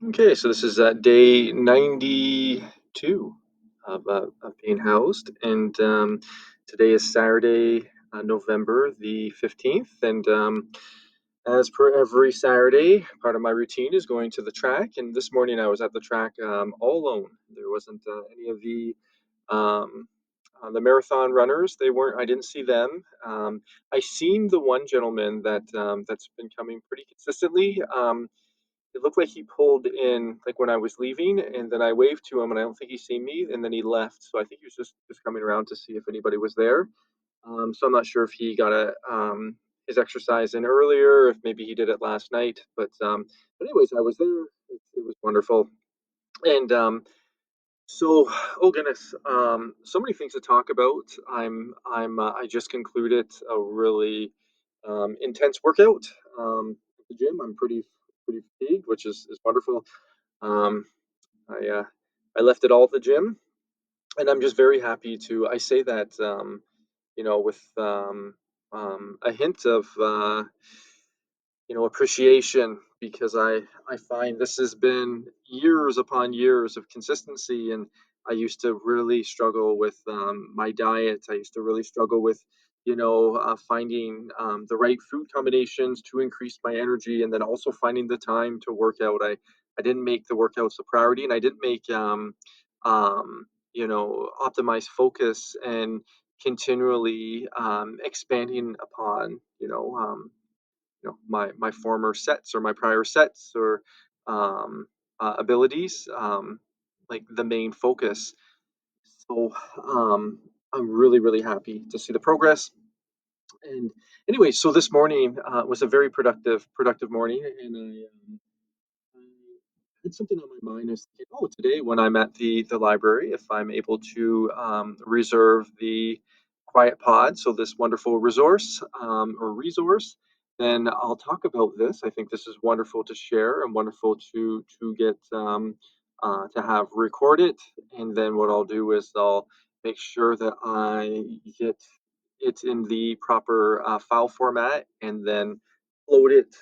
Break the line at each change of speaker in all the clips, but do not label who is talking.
Okay, so this is day 92 of being housed, and today is Saturday, November the 15th. And as per every Saturday, part of my routine is going to the track. And this morning I was at the track all alone. There wasn't any of um, the marathon runners. They weren't. I didn't see them. I seen the one gentleman that's been coming pretty consistently. It looked like he pulled in like when I was leaving, and then I waved to him, and I don't think he seen me, and then he left. So I think he was just coming around to see if anybody was there. So I'm not sure if he got his exercise in earlier, if maybe he did it last night. But anyways, I was there. It was wonderful, and so oh goodness, so many things to talk about. I just concluded a really intense workout at the gym. I'm pretty fatigued, which is wonderful. Um, I I left it all at the gym, and I'm just very happy to. I say that with a hint of appreciation, because I find this has been years upon years of consistency. And I used to really struggle with my diet. I used to really struggle with finding the right food combinations to increase my energy, and then also finding the time to work out. I didn't make the workouts a priority, and I didn't make optimize focus and continually expanding upon my former sets or my prior sets or abilities, like the main focus. So I'm really happy to see the progress. And anyway, so this morning was a very productive morning, and I had something on my mind. I was thinking, oh, today when I'm at the library, if I'm able to reserve the Quiet Pod, so this wonderful resource, then I'll talk about this. I think this is wonderful to share and wonderful to get to have recorded. And then what I'll do is I'll make sure that I get it in the proper file format, and then load it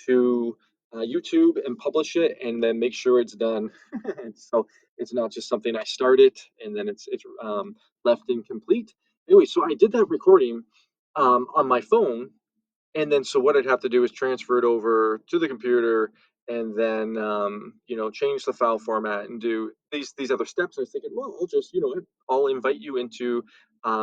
to YouTube and publish it, and then make sure it's done. So it's not just something I started and then it's left incomplete. Anyway, so I did that recording on my phone, and then so what I'd have to do is transfer it over to the computer, and then change the file format and do these other steps. I was thinking, well, I'll just I'll invite you into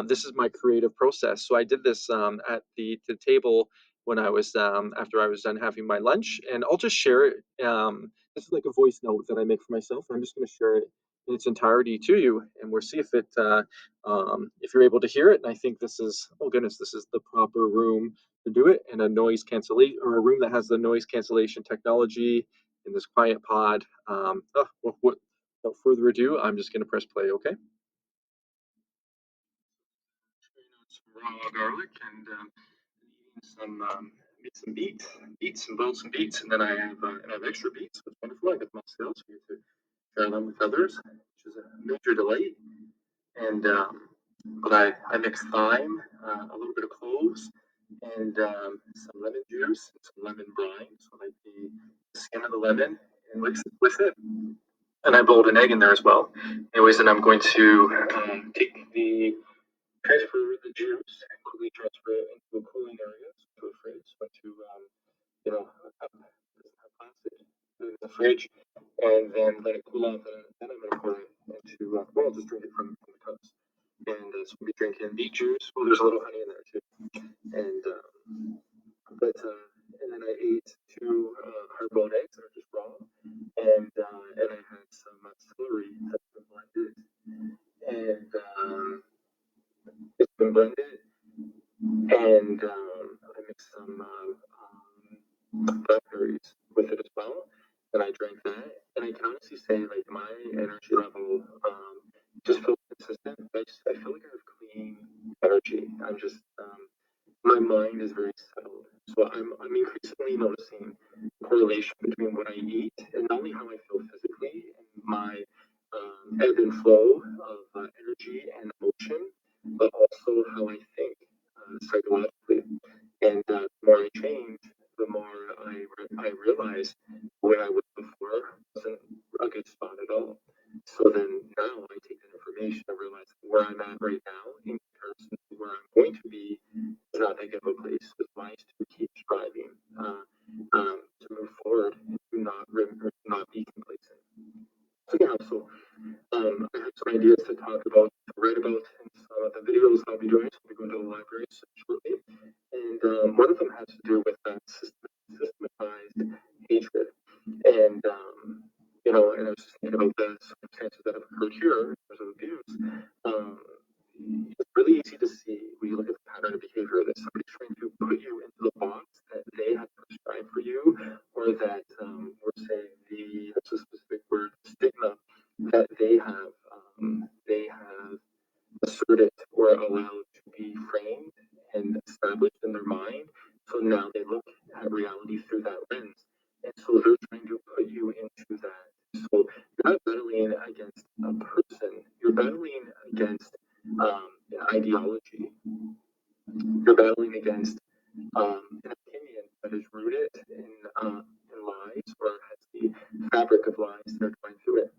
this is my creative process. So I did this at the table when I was after I was done having my lunch, and I'll just share it. This is like a voice note that I make for myself. I'm just going to share it in its entirety to you, and we'll see if you're able to hear it. And I think this is, oh goodness, this is the proper room to do it, in a noise cancellation, or a room that has the noise cancellation technology in this quiet pod. Without further ado, I'm just going to press play. Okay. Some raw garlic, and eating some beets, and boiled some beets, and then I have extra beets, which is wonderful. I got them on sale, so I get to share them with others, which is a major delight. And but I mix thyme, a little bit of cloves, and some lemon juice and some lemon brine, so like the skin of the lemon, and mix it with it. And I boiled an egg in there as well. Anyways, then I'm going to take the transfer the juice and quickly transfer it into a cooling area, to a fridge, so to have plastic in the fridge, and then let it cool off. And then I'm going to pour it into well, I'll just drink it from the cups. And so we'll be drinking beet juice. Well, there's a little honey in there too. And and then I ate two hard-boiled eggs that are just raw, and I had some celery that's been blended, and it's been blended, and I mixed some blackberries with it as well. And I drank that, and I can honestly say, like, my energy level just feels consistent. I feel like I have clean energy. My mind is very settled. So I'm increasingly noticing correlation between what I eat and not only how I feel physically and my ebb and flow of energy and emotion, but also how I think psychologically. And the more I change, the more I realize where I was before wasn't And and I was just thinking about the circumstances that have occurred here in terms of abuse. Um, it's really easy to see when you look at the pattern of behavior that somebody's trying to put you into the box that they have prescribed for you, or that we're saying that's a specific word, stigma that they have asserted or allowed to be framed and established in their mind. So now they look at reality through that lens. And so they're trying to put you into that. So you're not battling against a person, you're battling against an ideology. You're battling against an opinion that is rooted in lies or has the fabric of lies that are going through it.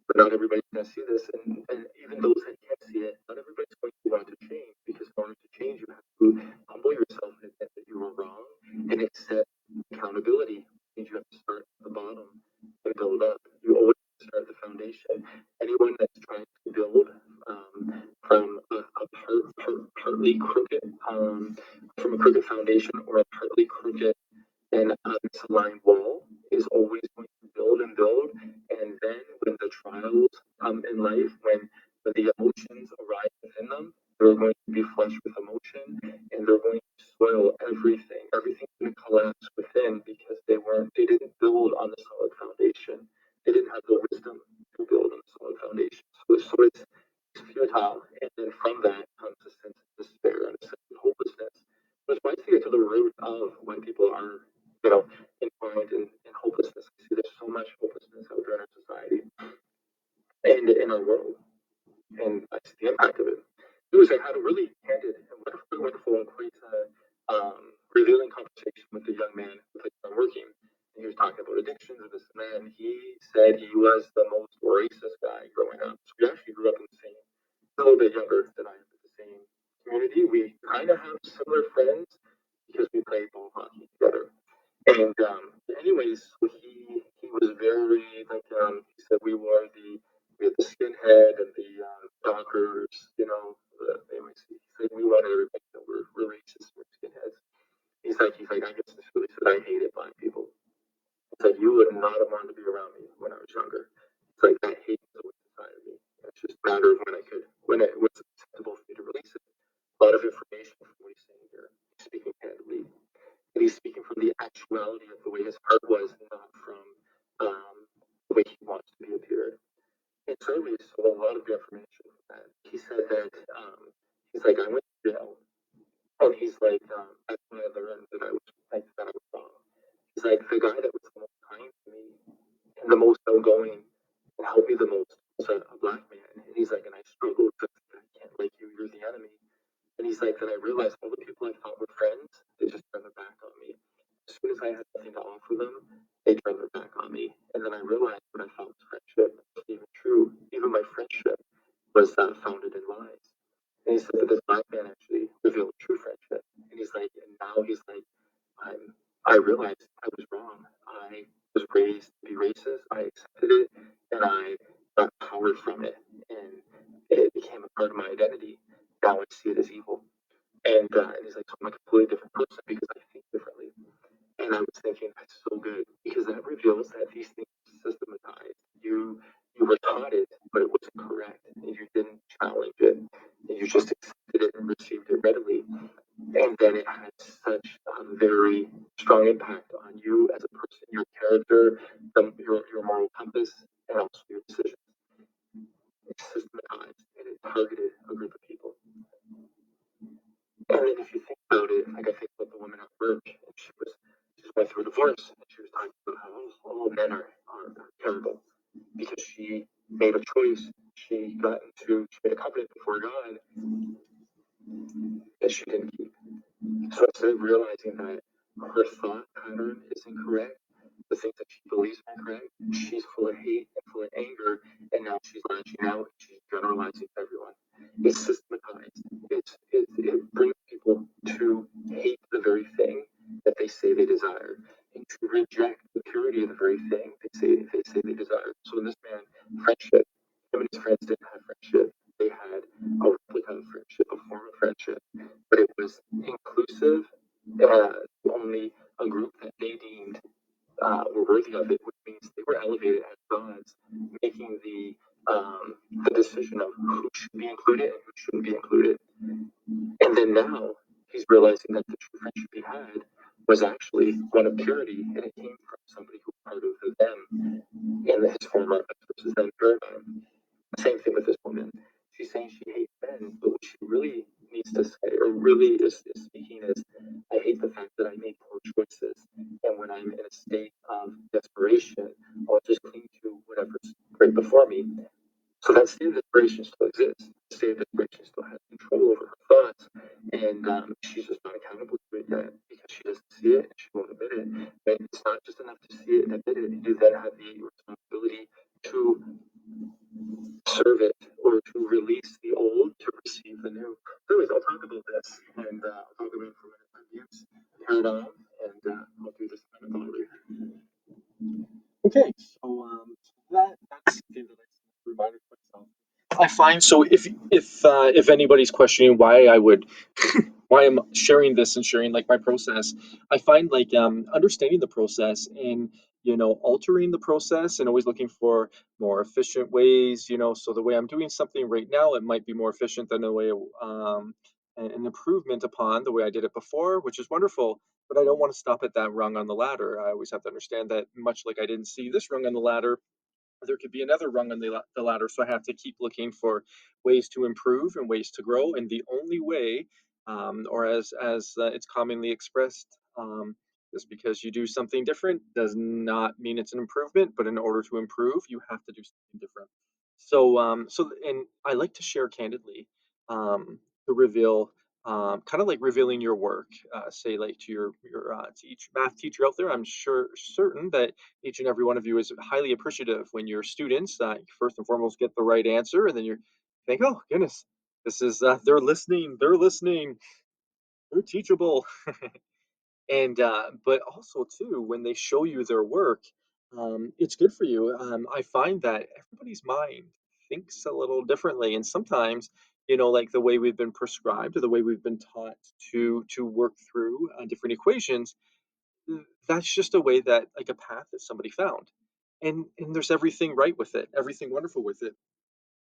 But not everybody's going to see this, and even those that can't see it, not everybody's going to want to change, because in order to change, you have to humble yourself and admit that you were wrong and accept accountability. It means you have to start at the bottom and build up. You always have to start at the foundation. Anyone that's trying to build from partly crooked, from a crooked foundation or a partly crooked and misaligned wall is always going to build and build. And then when the trials come in life, when the emotions arise within them, they're going to be flushed with emotion and they're going to spoil everything. Everything's going to collapse within because they didn't build on the solid foundation. They didn't have the wisdom to build on the solid foundation. So it's futile. And then from that comes a sense of despair and a sense of hopelessness. Which might get to the root of why people are entwined in hopelessness. We see there's so much hopelessness out there in our society and in our world, and I see the impact of it. Anyways, I had a really candid and wonderful and quite revealing conversation with a young man with which I'm working. And he was talking about addictions and this and that, and he said he was the most racist guy growing up. So we actually grew up in the same, a little bit younger than I am, but the same community. We kind of have similar friends because we played ball hockey together. And anyways, so he was very he said we had the skinhead and the dockers, anyways, he said we wanted everybody to know we're racist, we're skinheads. He's like I guess this really said I hated black people. It's like you would not have wanted to be around me when I was younger. It's like that hate was always inside of me. It's just a matter of when it was acceptable for me to release it. A lot of information from what he's saying here, speaking candidly, and he's speaking from the actuality of the way his heart was, not from the way he wants to be appeared. And so, anyways, so a lot of the information from that. He said that he's like, I went to jail, and he's like, that's when I learned that I was wrong. He's like, the guy that was the most kind to me and the most outgoing and helped me the most was a black man. And he's like, and I struggled because I can't like you, you're the enemy. And he's like, then I realized all the people I thought were friends, they just turned their back on me. As soon as I had nothing to offer them, they turned their back on me. And then I realized what I thought was friendship wasn't even true. Even my friendship was founded in lies. And he said that this black man actually revealed true friendship. And he's like, and now he's like, I realized I was wrong. I was raised to be racist. I accepted it, and I got power from it, and it became a part of my identity. Now I see it as evil. And he's like, so I'm a completely different person because I think differently. And I was thinking, that's so good because that reveals that these things are systematized. You were taught it, but it wasn't correct, and you didn't challenge it, and you just accepted it and received it readily. And then it had such a very strong impact on you as a person, your character, your moral compass, and also your decisions. It's systematized and it targeted a group of people. And then if you think about it, like I think about the woman at work, and she just went through a divorce, and she was talking about how all men are terrible because she made a choice. She made a covenant before God that she didn't keep. So instead of realizing that her thought pattern is incorrect, the things that she believes are incorrect, she's full of hate and full of anger, and now she's lashing out, she's generalizing to everyone. It's systematized. It brings people to hate the very thing that they say they desire, and to reject the purity of the very thing they say they desire. So in this man, friendship, him and his friends didn't have friendship. They had a replica of friendship, a form of friendship, but it was inclusive, only a group that they deemed were worthy of it, which means they were elevated as gods, making the decision of who should be included and who shouldn't be included. And then now he's realizing that the true friendship he had was actually one of purity, and it came from somebody who was part of them in his former versus them paradigm. Same thing with this woman. She's saying she hates men, but what she really needs to say, or really is speaking, is I hate the fact that I made poor choices. And when I'm in a state of desperation, I'll just cling to whatever's right before me. So that state of desperation still exists. The state of desperation still has control over her thoughts. And she's just not accountable to it yet because she doesn't see it and she won't admit it. But it's not just enough to see it and admit it. You then have the responsibility to serve it or to release the old to receive the new. So anyways, I'll talk about this and I'll talk about it for a minute my views paradigm and I'll do this kind of later. Okay, so that's something that I reminded myself. I find so if anybody's questioning why I would why I'm sharing this and sharing like my process, I find like understanding the process and altering the process and always looking for more efficient ways. So the way I'm doing something right now, it might be more efficient than the way an improvement upon the way I did it before, which is wonderful. But I don't want to stop at that rung on the ladder. I always have to understand that much like I didn't see this rung on the ladder, there could be another rung on the ladder. So I have to keep looking for ways to improve and ways to grow. And the only way, or as it's commonly expressed, just because you do something different does not mean it's an improvement. But in order to improve, you have to do something different. And I like to share candidly, to reveal. Kind of like revealing your work, say like to your math teacher out there. I'm certain that each and every one of you is highly appreciative when your students first and foremost get the right answer, and then you think, oh goodness, this is they're listening, they're teachable. And but also too when they show you their work, it's good for you. I find that everybody's mind thinks a little differently, and sometimes like the way we've been prescribed or the way we've been taught to work through different equations, that's just a way that like a path that somebody found, and there's everything right with it, everything wonderful with it,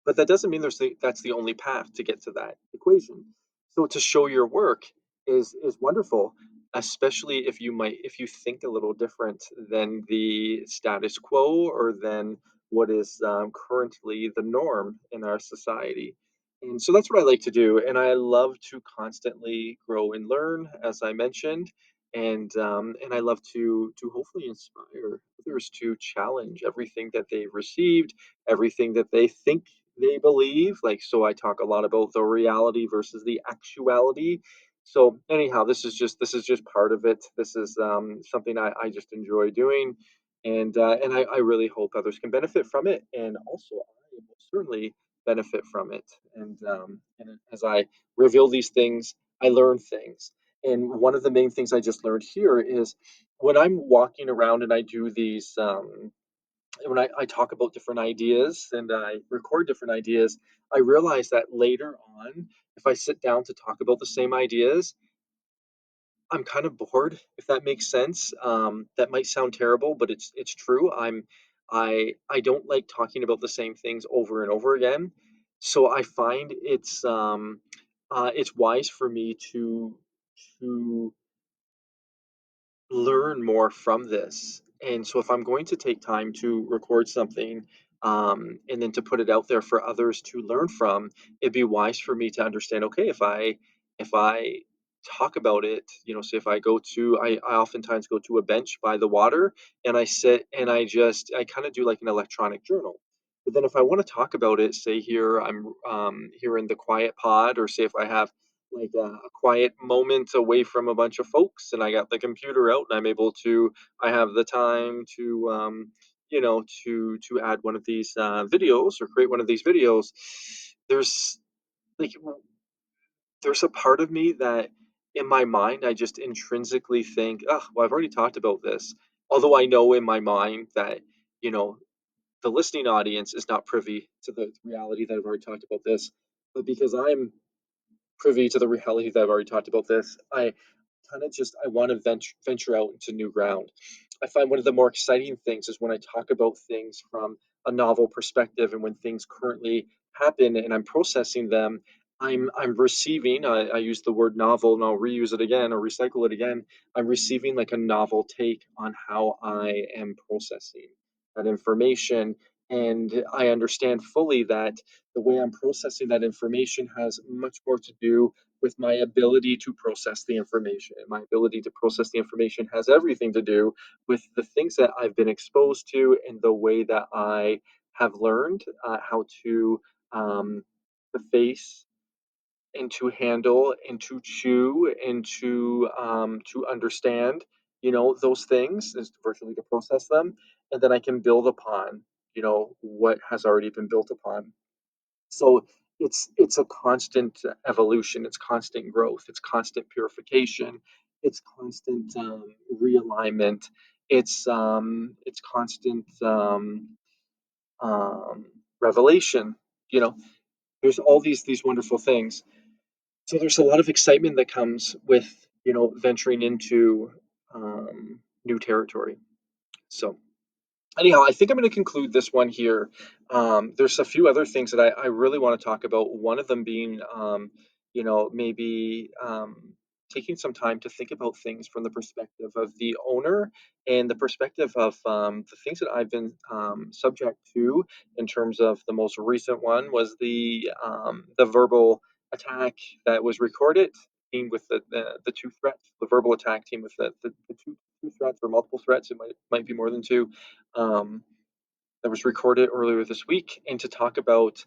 but that doesn't mean that's the only path to get to that equation. So to show your work is wonderful, especially if you think a little different than the status quo or than what is currently the norm in our society. And so that's what I like to do, and I love to constantly grow and learn, as I mentioned, and I love to hopefully inspire others to challenge everything that they've received, everything that they think they believe. Like, so I talk a lot about the reality versus the actuality. So anyhow, this is just part of it. This is something I just enjoy doing, and I really hope others can benefit from it, and also I will certainly benefit from it. And as I reveal these things, I learn things. And one of the main things I just learned here is when I'm walking around and I do these when I talk about different ideas and I record different ideas, I realize that later on, if I sit down to talk about the same ideas, I'm kind of bored, if that makes sense. That might sound terrible, but it's true. I don't like talking about the same things over and over again. So I find it's wise for me to learn more from this. And so if I'm going to take time to record something, and then to put it out there for others to learn from, it'd be wise for me to understand, okay, if I talk about it, say if I oftentimes go to a bench by the water and I sit and I kind of do like an electronic journal. But then if I want to talk about it, say here I'm here in the quiet pod, or say if I have like a quiet moment away from a bunch of folks and I got the computer out and I have the time to add one of these videos or create one of these videos. There's like there's a part of me that in my mind I just intrinsically think, oh well, I've already talked about this. Although I know in my mind that you know the listening audience is not privy to the reality that I've already talked about this, but because I'm privy to the reality that I've already talked about this, I kind of just I want to venture out into new ground. I find one of the more exciting things is when I talk about things from a novel perspective, and when things currently happen and I'm processing them, I'm receiving. I use the word novel, and I'll reuse it again or recycle it again. I'm receiving like a novel take on how I am processing that information, and I understand fully that the way I'm processing that information has much more to do with my ability to process the information. My ability to process the information has everything to do with the things that I've been exposed to and the way that I have learned how to face and to handle and to chew and to understand, those things is virtually to process them, and then I can build upon, what has already been built upon. So it's a constant evolution, it's constant growth, it's constant purification, it's constant realignment, it's constant um, revelation. You know, there's all these wonderful things. So there's a lot of excitement that comes with venturing into new territory. So anyhow, I think I'm going to conclude this one here. There's a few other things that I really want to talk about. One of them being, maybe taking some time to think about things from the perspective of the owner and the perspective of the things that I've been subject to. In terms of the most recent one was the verbal attack that was recorded. Team with the two threats, the verbal attack team with the two threats or multiple threats. It might be more than two, um, that was recorded earlier this week, and to talk about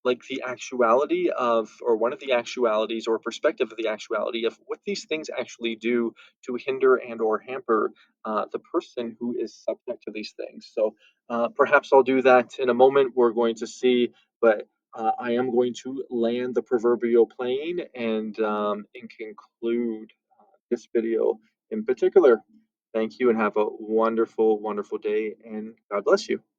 like the actuality of, or one of the actualities or perspective of the actuality of what these things actually do to hinder and or hamper the person who is subject to these things. So perhaps I'll do that in a moment. We're going to see, but I am going to land the proverbial plane and conclude this video in particular. Thank you and have a wonderful, wonderful day, and God bless you.